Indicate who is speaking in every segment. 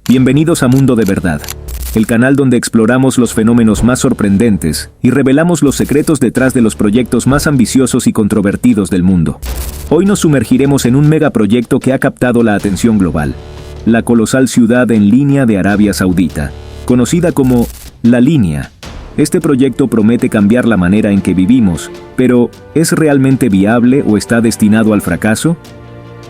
Speaker 1: Bienvenidos a Mundo de Verdad, el canal donde exploramos los fenómenos más sorprendentes y revelamos los secretos detrás de los proyectos más ambiciosos y controvertidos del mundo. Hoy nos sumergiremos en un megaproyecto que ha captado la atención global, la colosal ciudad en línea de Arabia Saudita, conocida como La Línea. Este proyecto promete cambiar la manera en que vivimos, pero ¿es realmente viable o está destinado al fracaso?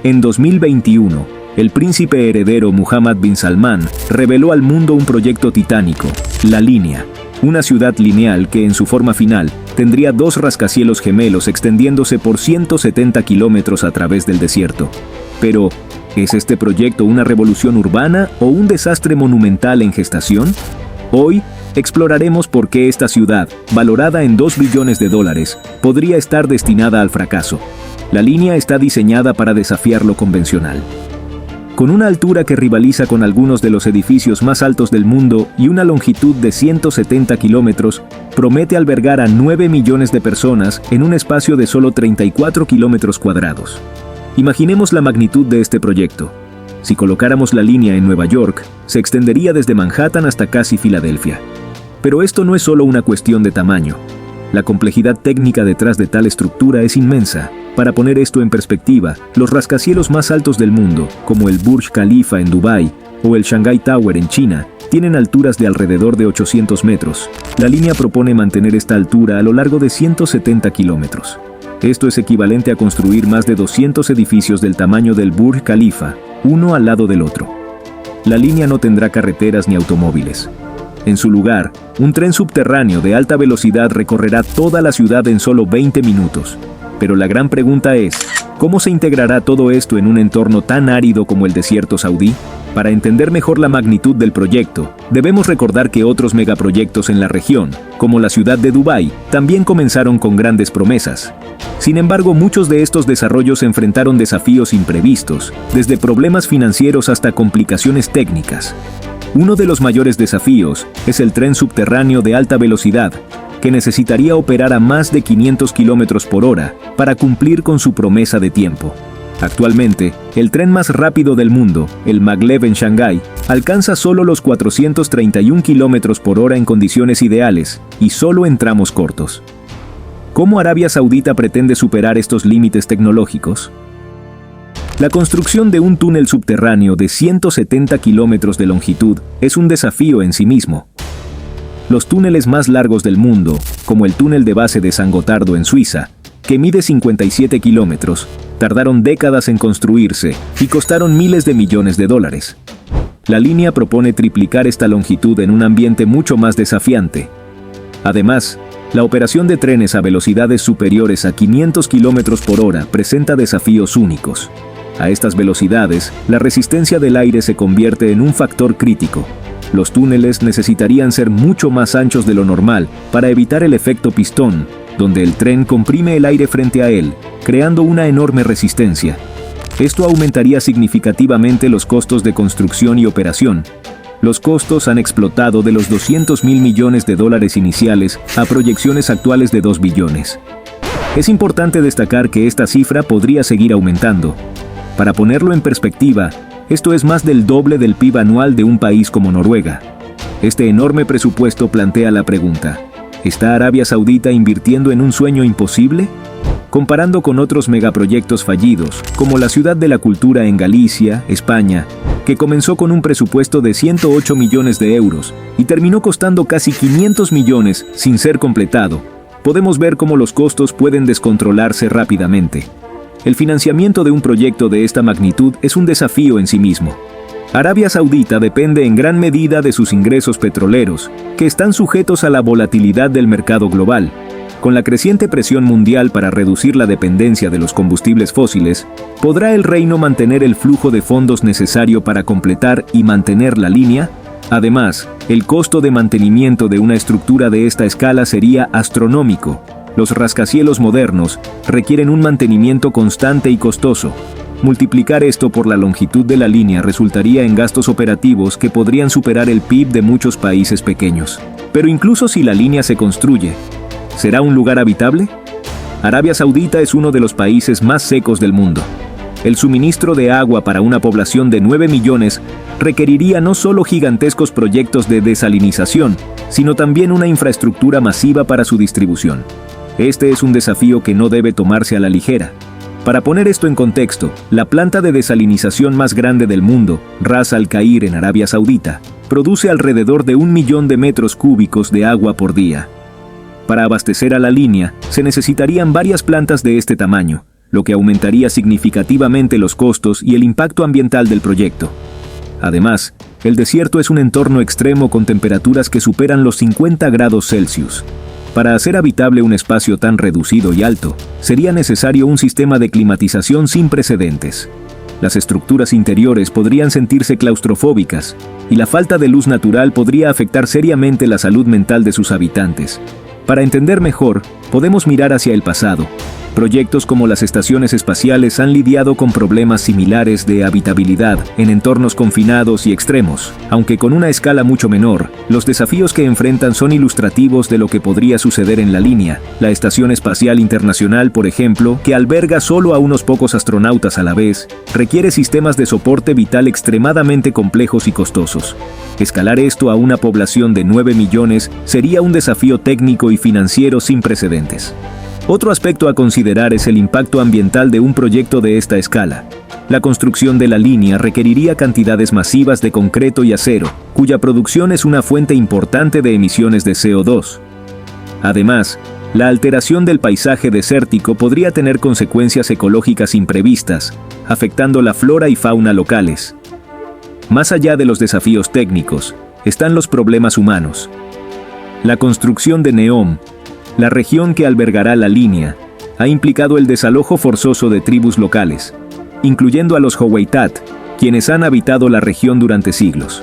Speaker 1: En 2021, el príncipe heredero Mohammed bin Salman reveló al mundo un proyecto titánico, La Línea, una ciudad lineal que en su forma final tendría 2 rascacielos gemelos extendiéndose por 170 kilómetros a través del desierto. Pero, ¿es este proyecto una revolución urbana o un desastre monumental en gestación? Hoy, exploraremos por qué esta ciudad, valorada en $2 billones, podría estar destinada al fracaso. La línea está diseñada para desafiar lo convencional. Con una altura que rivaliza con algunos de los edificios más altos del mundo y una longitud de 170 kilómetros, promete albergar a 9 millones de personas en un espacio de solo 34 kilómetros cuadrados. Imaginemos la magnitud de este proyecto. Si colocáramos la línea en Nueva York, se extendería desde Manhattan hasta casi Filadelfia. Pero esto no es solo una cuestión de tamaño. La complejidad técnica detrás de tal estructura es inmensa. Para poner esto en perspectiva, los rascacielos más altos del mundo, como el Burj Khalifa en Dubái o el Shanghai Tower en China, tienen alturas de alrededor de 800 metros. La línea propone mantener esta altura a lo largo de 170 kilómetros. Esto es equivalente a construir más de 200 edificios del tamaño del Burj Khalifa, uno al lado del otro. La línea no tendrá carreteras ni automóviles. En su lugar, un tren subterráneo de alta velocidad recorrerá toda la ciudad en solo 20 minutos. Pero la gran pregunta es, ¿cómo se integrará todo esto en un entorno tan árido como el desierto saudí? Para entender mejor la magnitud del proyecto, debemos recordar que otros megaproyectos en la región, como la ciudad de Dubái, también comenzaron con grandes promesas. Sin embargo, muchos de estos desarrollos enfrentaron desafíos imprevistos, desde problemas financieros hasta complicaciones técnicas. Uno de los mayores desafíos es el tren subterráneo de alta velocidad, que necesitaría operar a más de 500 kilómetros por hora para cumplir con su promesa de tiempo. Actualmente, el tren más rápido del mundo, el Maglev en Shanghái, alcanza solo los 431 kilómetros por hora en condiciones ideales y solo en tramos cortos. ¿Cómo Arabia Saudita pretende superar estos límites tecnológicos? La construcción de un túnel subterráneo de 170 kilómetros de longitud es un desafío en sí mismo. Los túneles más largos del mundo, como el túnel de base de San Gotardo en Suiza, que mide 57 kilómetros, tardaron décadas en construirse y costaron miles de millones de dólares. La línea propone triplicar esta longitud en un ambiente mucho más desafiante. Además, la operación de trenes a velocidades superiores a 500 kilómetros por hora presenta desafíos únicos. A estas velocidades, la resistencia del aire se convierte en un factor crítico. Los túneles necesitarían ser mucho más anchos de lo normal para evitar el efecto pistón, donde el tren comprime el aire frente a él, creando una enorme resistencia. Esto aumentaría significativamente los costos de construcción y operación. Los costos han explotado de los $200 mil millones iniciales a proyecciones actuales de 2 billones. Es importante destacar que esta cifra podría seguir aumentando. Para ponerlo en perspectiva, esto es más del doble del PIB anual de un país como Noruega. Este enorme presupuesto plantea la pregunta, ¿está Arabia Saudita invirtiendo en un sueño imposible? Comparando con otros megaproyectos fallidos, como la Ciudad de la Cultura en Galicia, España, que comenzó con un presupuesto de 108 millones de euros y terminó costando casi 500 millones sin ser completado, podemos ver cómo los costos pueden descontrolarse rápidamente. El financiamiento de un proyecto de esta magnitud es un desafío en sí mismo. Arabia Saudita depende en gran medida de sus ingresos petroleros, que están sujetos a la volatilidad del mercado global. Con la creciente presión mundial para reducir la dependencia de los combustibles fósiles, ¿podrá el reino mantener el flujo de fondos necesario para completar y mantener la línea? Además, el costo de mantenimiento de una estructura de esta escala sería astronómico. Los rascacielos modernos requieren un mantenimiento constante y costoso. Multiplicar esto por la longitud de la línea resultaría en gastos operativos que podrían superar el PIB de muchos países pequeños. Pero incluso si la línea se construye, ¿será un lugar habitable? Arabia Saudita es uno de los países más secos del mundo. El suministro de agua para una población de 9 millones requeriría no solo gigantescos proyectos de desalinización, sino también una infraestructura masiva para su distribución. Este es un desafío que no debe tomarse a la ligera. Para poner esto en contexto, la planta de desalinización más grande del mundo, Ras Al Khair en Arabia Saudita, produce alrededor de 1 millón de metros cúbicos de agua por día. Para abastecer a la línea, se necesitarían varias plantas de este tamaño, lo que aumentaría significativamente los costos y el impacto ambiental del proyecto. Además, el desierto es un entorno extremo con temperaturas que superan los 50 grados Celsius. Para hacer habitable un espacio tan reducido y alto, sería necesario un sistema de climatización sin precedentes. Las estructuras interiores podrían sentirse claustrofóbicas, y la falta de luz natural podría afectar seriamente la salud mental de sus habitantes. Para entender mejor, podemos mirar hacia el pasado. Proyectos como las estaciones espaciales han lidiado con problemas similares de habitabilidad en entornos confinados y extremos. Aunque con una escala mucho menor, los desafíos que enfrentan son ilustrativos de lo que podría suceder en la línea. La Estación Espacial Internacional, por ejemplo, que alberga solo a unos pocos astronautas a la vez, requiere sistemas de soporte vital extremadamente complejos y costosos. Escalar esto a una población de 9 millones sería un desafío técnico y financiero sin precedentes. Otro aspecto a considerar es el impacto ambiental de un proyecto de esta escala. La construcción de la línea requeriría cantidades masivas de concreto y acero, cuya producción es una fuente importante de emisiones de CO2. Además, la alteración del paisaje desértico podría tener consecuencias ecológicas imprevistas, afectando la flora y fauna locales. Más allá de los desafíos técnicos, están los problemas humanos. La construcción de Neom, la región que albergará la línea, ha implicado el desalojo forzoso de tribus locales, incluyendo a los Howeitat, quienes han habitado la región durante siglos.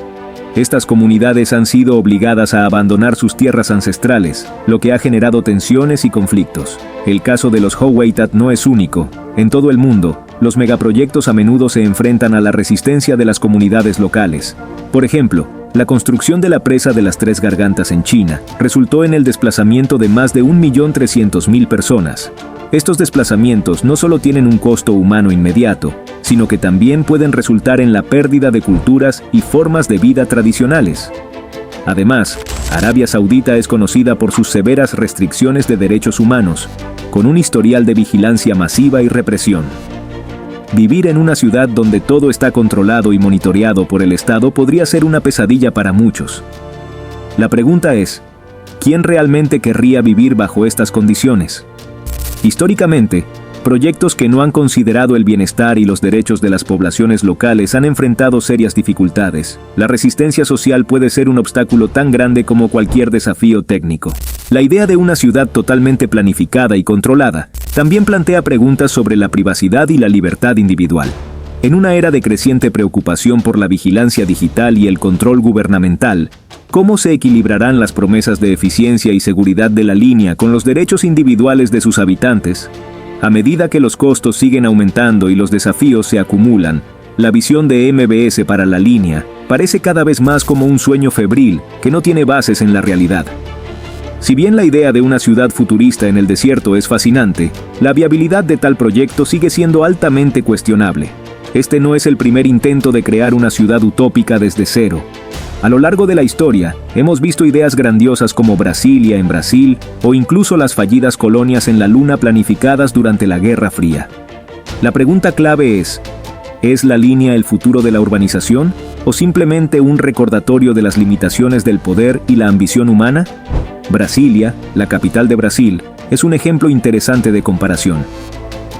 Speaker 1: Estas comunidades han sido obligadas a abandonar sus tierras ancestrales, lo que ha generado tensiones y conflictos. El caso de los Howeitat no es único. En todo el mundo, los megaproyectos a menudo se enfrentan a la resistencia de las comunidades locales. Por ejemplo, la construcción de la presa de las Tres Gargantas en China resultó en el desplazamiento de más de 1.300.000 personas. Estos desplazamientos no solo tienen un costo humano inmediato, sino que también pueden resultar en la pérdida de culturas y formas de vida tradicionales. Además, Arabia Saudita es conocida por sus severas restricciones de derechos humanos, con un historial de vigilancia masiva y represión. Vivir en una ciudad donde todo está controlado y monitoreado por el Estado podría ser una pesadilla para muchos. La pregunta es, ¿quién realmente querría vivir bajo estas condiciones? Históricamente, proyectos que no han considerado el bienestar y los derechos de las poblaciones locales han enfrentado serias dificultades. La resistencia social puede ser un obstáculo tan grande como cualquier desafío técnico. La idea de una ciudad totalmente planificada y controlada también plantea preguntas sobre la privacidad y la libertad individual. En una era de creciente preocupación por la vigilancia digital y el control gubernamental, ¿cómo se equilibrarán las promesas de eficiencia y seguridad de la línea con los derechos individuales de sus habitantes? A medida que los costos siguen aumentando y los desafíos se acumulan, la visión de MBS para la línea parece cada vez más como un sueño febril que no tiene bases en la realidad. Si bien la idea de una ciudad futurista en el desierto es fascinante, la viabilidad de tal proyecto sigue siendo altamente cuestionable. Este no es el primer intento de crear una ciudad utópica desde cero. A lo largo de la historia, hemos visto ideas grandiosas como Brasilia en Brasil o incluso las fallidas colonias en la Luna planificadas durante la Guerra Fría. La pregunta clave ¿es la línea el futuro de la urbanización o simplemente un recordatorio de las limitaciones del poder y la ambición humana? Brasilia, la capital de Brasil, es un ejemplo interesante de comparación.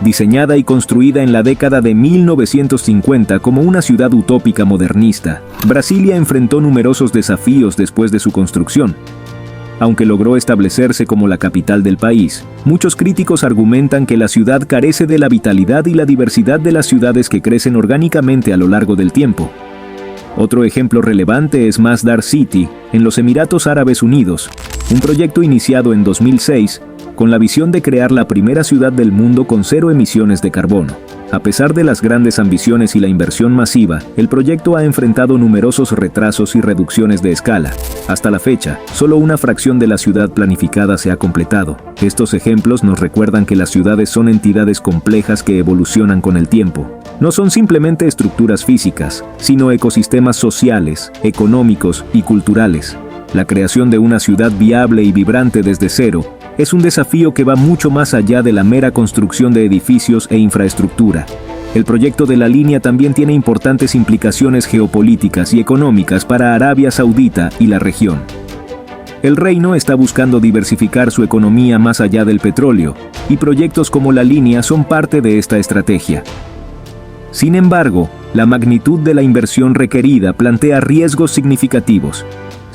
Speaker 1: Diseñada y construida en la década de 1950 como una ciudad utópica modernista, Brasilia enfrentó numerosos desafíos después de su construcción. Aunque logró establecerse como la capital del país, muchos críticos argumentan que la ciudad carece de la vitalidad y la diversidad de las ciudades que crecen orgánicamente a lo largo del tiempo. Otro ejemplo relevante es Masdar City, en los Emiratos Árabes Unidos, un proyecto iniciado en 2006 con la visión de crear la primera ciudad del mundo con cero emisiones de carbono. A pesar de las grandes ambiciones y la inversión masiva, el proyecto ha enfrentado numerosos retrasos y reducciones de escala. Hasta la fecha, solo una fracción de la ciudad planificada se ha completado. Estos ejemplos nos recuerdan que las ciudades son entidades complejas que evolucionan con el tiempo. No son simplemente estructuras físicas, sino ecosistemas sociales, económicos y culturales. La creación de una ciudad viable y vibrante desde cero es un desafío que va mucho más allá de la mera construcción de edificios e infraestructura. El proyecto de la línea también tiene importantes implicaciones geopolíticas y económicas para Arabia Saudita y la región. El reino está buscando diversificar su economía más allá del petróleo, y proyectos como la línea son parte de esta estrategia. Sin embargo, la magnitud de la inversión requerida plantea riesgos significativos.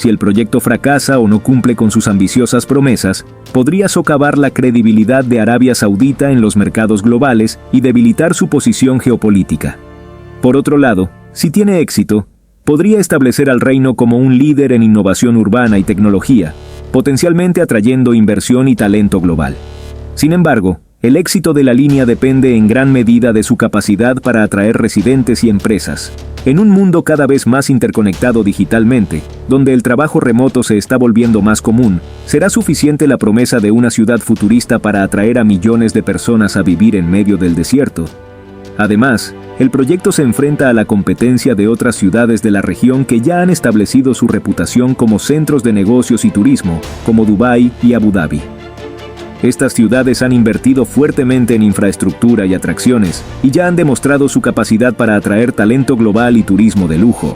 Speaker 1: Si el proyecto fracasa o no cumple con sus ambiciosas promesas, podría socavar la credibilidad de Arabia Saudita en los mercados globales y debilitar su posición geopolítica. Por otro lado, si tiene éxito, podría establecer al reino como un líder en innovación urbana y tecnología, potencialmente atrayendo inversión y talento global. Sin embargo, el éxito de la línea depende en gran medida de su capacidad para atraer residentes y empresas. En un mundo cada vez más interconectado digitalmente, donde el trabajo remoto se está volviendo más común, ¿será suficiente la promesa de una ciudad futurista para atraer a millones de personas a vivir en medio del desierto? Además, el proyecto se enfrenta a la competencia de otras ciudades de la región que ya han establecido su reputación como centros de negocios y turismo, como Dubái y Abu Dhabi. Estas ciudades han invertido fuertemente en infraestructura y atracciones, y ya han demostrado su capacidad para atraer talento global y turismo de lujo.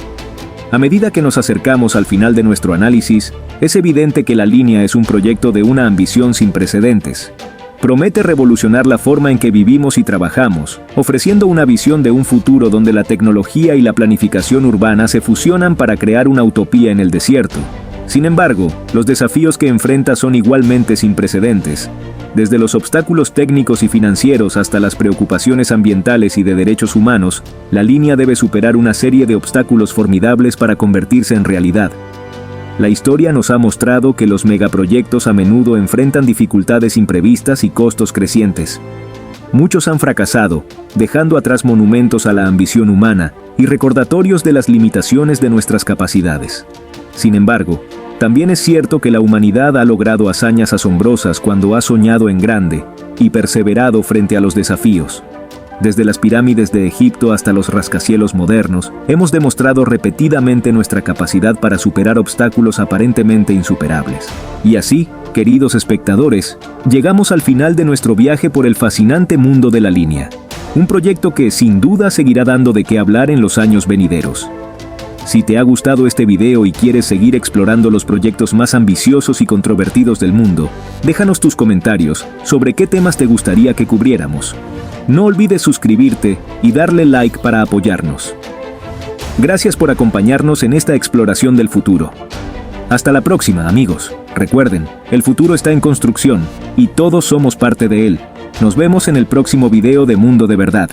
Speaker 1: A medida que nos acercamos al final de nuestro análisis, es evidente que la línea es un proyecto de una ambición sin precedentes. Promete revolucionar la forma en que vivimos y trabajamos, ofreciendo una visión de un futuro donde la tecnología y la planificación urbana se fusionan para crear una utopía en el desierto. Sin embargo, los desafíos que enfrenta son igualmente sin precedentes. Desde los obstáculos técnicos y financieros hasta las preocupaciones ambientales y de derechos humanos, la línea debe superar una serie de obstáculos formidables para convertirse en realidad. La historia nos ha mostrado que los megaproyectos a menudo enfrentan dificultades imprevistas y costos crecientes. Muchos han fracasado, dejando atrás monumentos a la ambición humana y recordatorios de las limitaciones de nuestras capacidades. Sin embargo, también es cierto que la humanidad ha logrado hazañas asombrosas cuando ha soñado en grande y perseverado frente a los desafíos. Desde las pirámides de Egipto hasta los rascacielos modernos, hemos demostrado repetidamente nuestra capacidad para superar obstáculos aparentemente insuperables. Y así, queridos espectadores, llegamos al final de nuestro viaje por el fascinante mundo de la línea. Un proyecto que sin duda seguirá dando de qué hablar en los años venideros. Si te ha gustado este video y quieres seguir explorando los proyectos más ambiciosos y controvertidos del mundo, déjanos tus comentarios sobre qué temas te gustaría que cubriéramos. No olvides suscribirte y darle like para apoyarnos. Gracias por acompañarnos en esta exploración del futuro. Hasta la próxima, amigos. Recuerden, el futuro está en construcción y todos somos parte de él. Nos vemos en el próximo video de Mundo de Verdad.